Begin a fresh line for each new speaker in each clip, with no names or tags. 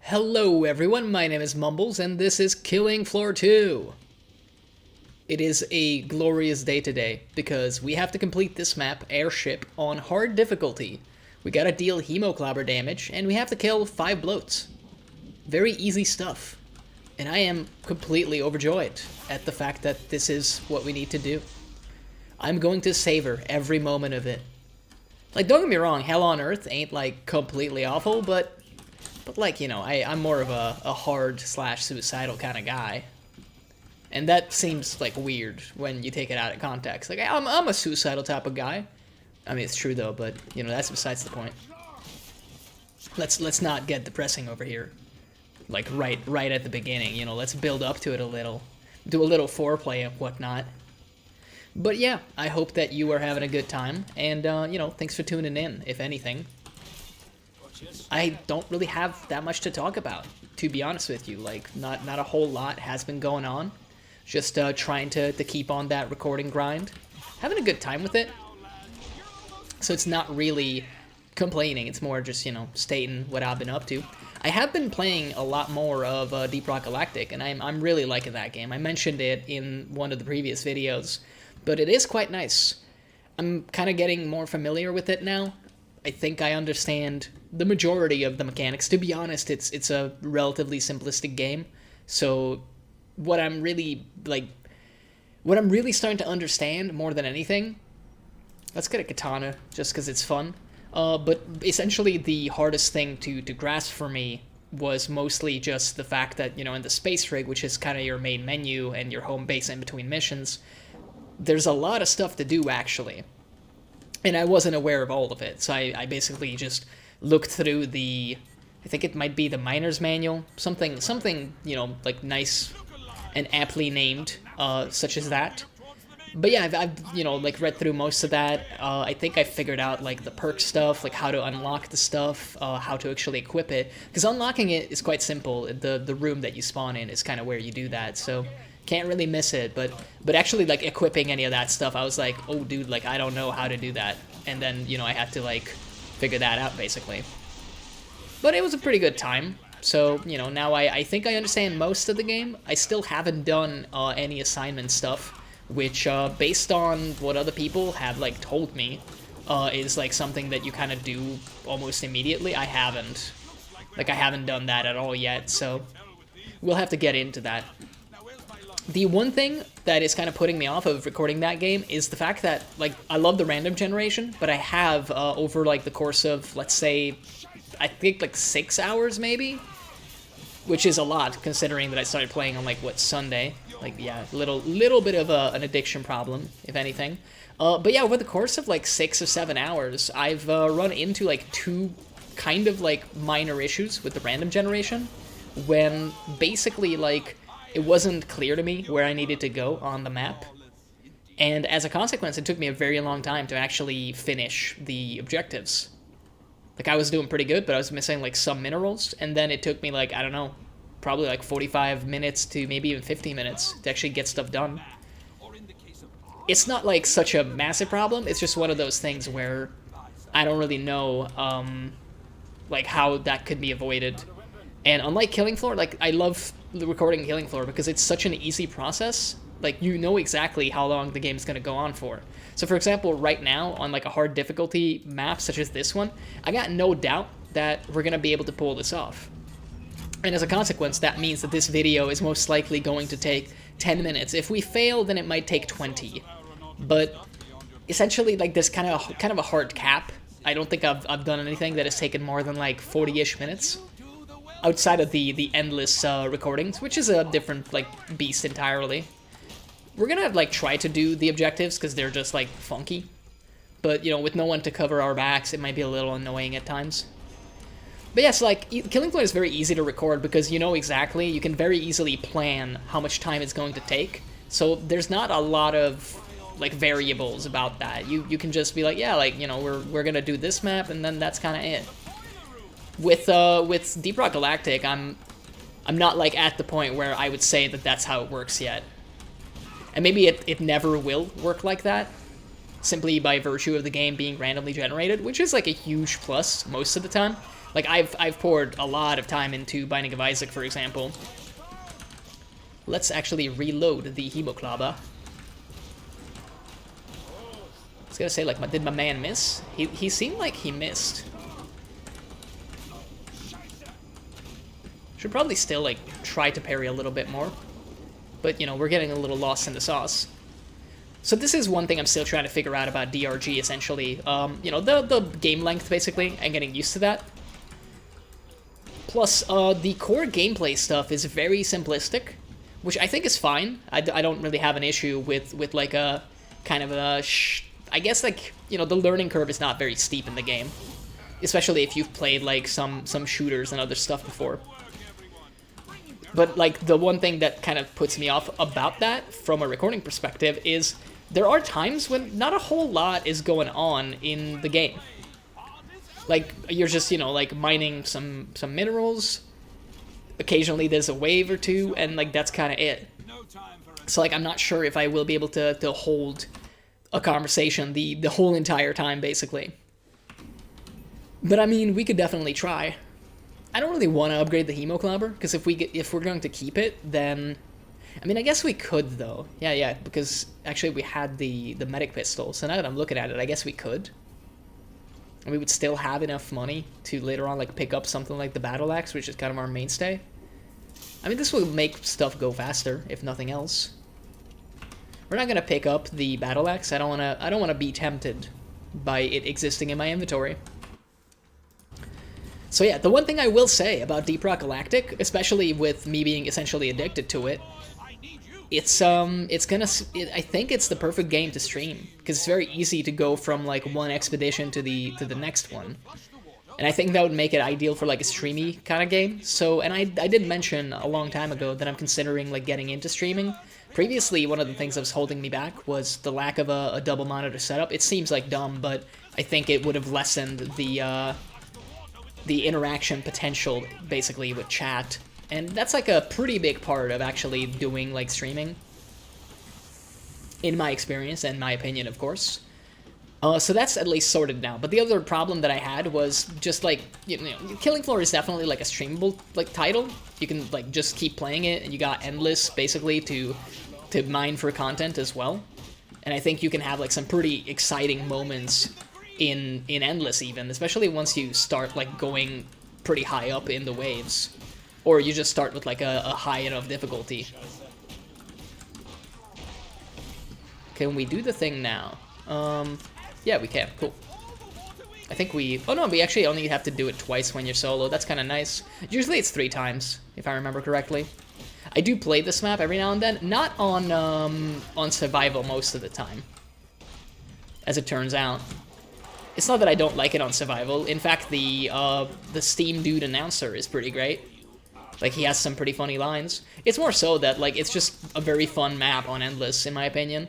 Hello everyone, my name is Mumbles, and this is Killing Floor 2. It is a glorious day today, because we have to complete this map, Airship, on hard difficulty. We gotta deal hemoclobber damage, and we have to kill 5 bloats. Very easy stuff. And I am completely overjoyed at the fact that this is what we need to do. I'm going to savor every moment of it. Like, don't get me wrong, Hell on Earth ain't, like, completely awful, but like, you know, I'm more of a hard/suicidal kind of guy. And that seems, like, weird when you take it out of context. Like, I'm a suicidal type of guy. I mean, it's true, though, but, you know, that's besides the point. Let's not get depressing over here. Like, right at the beginning, you know, let's build up to it a little. Do a little foreplay and whatnot. But, yeah, I hope that you are having a good time. And, you know, thanks for tuning in, if anything. I don't really have that much to talk about, to be honest with you. Like, not a whole lot has been going on. Just trying to keep on that recording grind. Having a good time with it. So it's not really complaining. It's more just, you know, stating what I've been up to. I have been playing a lot more of Deep Rock Galactic, and I'm really liking that game. I mentioned it in one of the previous videos, but it is quite nice. I'm kind of getting more familiar with it now. I think I understand the majority of the mechanics. To be honest, it's a relatively simplistic game. So what I'm really starting to understand more than anything, let's get a katana just because it's fun. But essentially the hardest thing to grasp for me was mostly just the fact that, you know, in the space rig, which is kind of your main menu and your home base in between missions, there's a lot of stuff to do actually. And I wasn't aware of all of it, so I basically just looked through the, I think it might be the miner's manual, something you know, like nice and aptly named, such as that. But yeah, I've you know, like read through most of that. I think I figured out like the perk stuff, like how to unlock the stuff, how to actually equip it. Because unlocking it is quite simple. The room that you spawn in is kind of where you do that, so can't really miss it. But actually, like equipping any of that stuff, I was like, oh dude, like I don't know how to do that. And then, you know, I had to like figure that out basically. But it was a pretty good time. So, you know, now I think I understand most of the game. I still haven't done any assignment stuff, which based on what other people have like told me is like something that you kind of do almost immediately. I haven't done that at all yet, so we'll have to get into that. The one thing that is kind of putting me off of recording that game is the fact that, like, I love the random generation, but I have over like the course of, let's say, I think like 6 hours maybe, which is a lot considering that I started playing on like what, Sunday. Like, yeah, little bit of an addiction problem, if anything. But yeah, over the course of like 6 or 7 hours, I've run into like 2 kind of like minor issues with the random generation, when basically like it wasn't clear to me where I needed to go on the map. And as a consequence, it took me a very long time to actually finish the objectives. Like, I was doing pretty good, but I was missing like some minerals, and then it took me like, I don't know, probably like 45 minutes to maybe even 50 minutes to actually get stuff done. It's not like such a massive problem, it's just one of those things where I don't really know like how that could be avoided. And unlike Killing Floor, like, I love recording Killing Floor because it's such an easy process. Like, you know exactly how long the game's gonna go on for. So for example, right now on like a hard difficulty map such as this one, I got no doubt that we're gonna be able to pull this off. And as a consequence, that means that this video is most likely going to take 10 minutes. If we fail, then it might take 20. But essentially, like, there's kind of a hard cap. I don't think I've done anything that has taken more than like 40-ish minutes. Outside of the endless recordings, which is a different, like, beast entirely. We're gonna, like, try to do the objectives, because they're just, like, funky. But, you know, with no one to cover our backs, it might be a little annoying at times. But yes, like, Killing Floor is very easy to record, because you know exactly, you can very easily plan how much time it's going to take. So there's not a lot of, like, variables about that. You can just be like, yeah, like, you know, we're gonna do this map, and then that's kind of it. With Deep Rock Galactic, I'm not like at the point where I would say that that's how it works yet. And maybe it never will work like that, simply by virtue of the game being randomly generated, which is like a huge plus most of the time. Like, I've poured a lot of time into Binding of Isaac, for example. Let's actually reload the Hemoklaba. I was gonna say, like, did my man miss? He seemed like he missed. Should probably still, like, try to parry a little bit more. But, you know, we're getting a little lost in the sauce. So this is one thing I'm still trying to figure out about DRG, essentially. You know, the game length, basically, and getting used to that. Plus, the core gameplay stuff is very simplistic, which I think is fine. I don't really have an issue with like, a kind of a... I guess, like, you know, the learning curve is not very steep in the game. Especially if you've played, like, some shooters and other stuff before. But, like, the one thing that kind of puts me off about that, from a recording perspective, is there are times when not a whole lot is going on in the game. Like, you're just, you know, like, mining some minerals. Occasionally there's a wave or two, and, like, that's kind of it. So, like, I'm not sure if I will be able to hold a conversation the whole entire time, basically. But, I mean, we could definitely try. I don't really want to upgrade the Hemoklabber, because if we're going to keep it, then... I mean, I guess we could, though. Yeah, because actually we had the medic pistol, so now that I'm looking at it, I guess we could. And we would still have enough money to later on, like, pick up something like the Battle Axe, which is kind of our mainstay. I mean, this will make stuff go faster, if nothing else. We're not going to pick up the Battle Axe. I don't want to be tempted by it existing in my inventory. So yeah, the one thing I will say about Deep Rock Galactic, especially with me being essentially addicted to it, I think it's the perfect game to stream, because it's very easy to go from, like, one expedition to the next one. And I think that would make it ideal for, like, a streamy kind of game. So, and I did mention a long time ago that I'm considering, like, getting into streaming. Previously, one of the things that was holding me back was the lack of a double monitor setup. It seems like dumb, but I think it would have lessened the interaction potential, basically, with chat. And that's, like, a pretty big part of actually doing, like, streaming. In my experience, and my opinion, of course. So that's at least sorted now. But the other problem that I had was just, like, you know, Killing Floor is definitely, like, a streamable, like, title. You can, like, just keep playing it, and you got endless, basically, to mine for content as well. And I think you can have, like, some pretty exciting moments in Endless, even, especially once you start, like, going pretty high up in the waves. Or you just start with, like, a high enough difficulty. Can we do the thing now? Yeah, we can. Cool. I think we... Oh, no, we actually only have to do it twice when you're solo. That's kind of nice. Usually it's 3 times, if I remember correctly. I do play this map every now and then. Not on survival most of the time, as it turns out. It's not that I don't like it on survival. In fact, the Steam Dude announcer is pretty great. Like, he has some pretty funny lines. It's more so that, like, it's just a very fun map on Endless, in my opinion.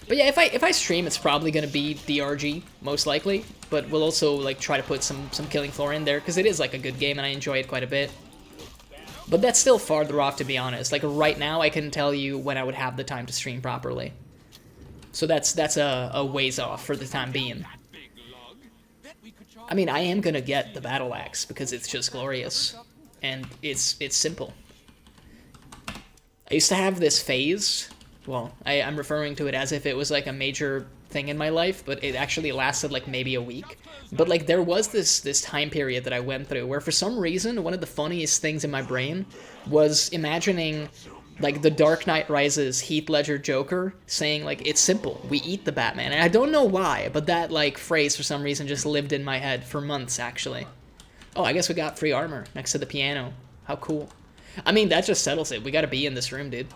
But yeah, if I stream, it's probably gonna be DRG, most likely. But we'll also, like, try to put some Killing Floor in there, because it is, like, a good game, and I enjoy it quite a bit. But that's still farther off, to be honest. Like, right now, I couldn't tell you when I would have the time to stream properly. So that's a ways off for the time being. I mean, I am gonna get the Battle Axe, because it's just glorious. And it's simple. I used to have this phase... Well, I'm referring to it as if it was, like, a major thing in my life, but it actually lasted, like, maybe a week. But, like, there was this time period that I went through where, for some reason, one of the funniest things in my brain was imagining, like, the Dark Knight Rises Heath Ledger Joker saying, like, it's simple, we eat the Batman. And I don't know why, but that, like, phrase, for some reason, just lived in my head for months, actually. Oh, I guess we got free armor next to the piano. How cool. I mean, that just settles it. We gotta be in this room, dude.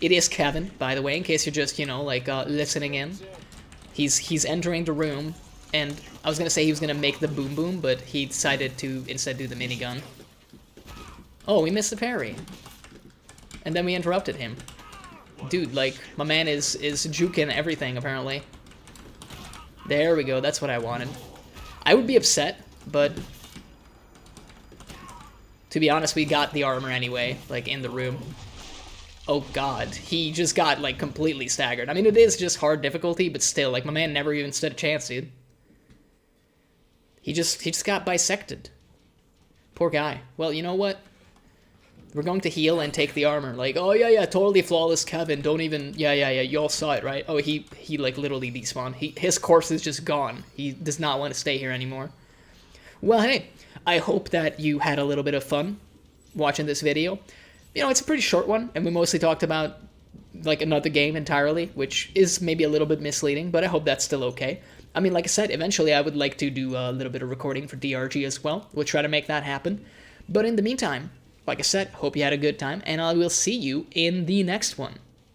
It is Kevin, by the way, in case you're just, you know, like, listening in. He's entering the room, and I was gonna say he was gonna make the boom boom, but he decided to instead do the minigun. Oh, we missed the parry. And then we interrupted him. Dude, like, my man is juking everything, apparently. There we go, that's what I wanted. I would be upset, but... to be honest, we got the armor anyway, like, in the room. Oh god, he just got, like, completely staggered. I mean, it is just hard difficulty, but still, like, my man never even stood a chance, dude. He just got bisected. Poor guy. Well, you know what? We're going to heal and take the armor. Like, oh yeah, totally flawless Kevin. Don't even, yeah. You all saw it, right? Oh, he like literally despawned. His corpse is just gone. He does not want to stay here anymore. Well, hey, I hope that you had a little bit of fun watching this video. You know, it's a pretty short one, and we mostly talked about like another game entirely, which is maybe a little bit misleading, but I hope that's still okay. I mean, like I said, eventually I would like to do a little bit of recording for DRG as well. We'll try to make that happen. But in the meantime, like I said, hope you had a good time, and I will see you in the next one.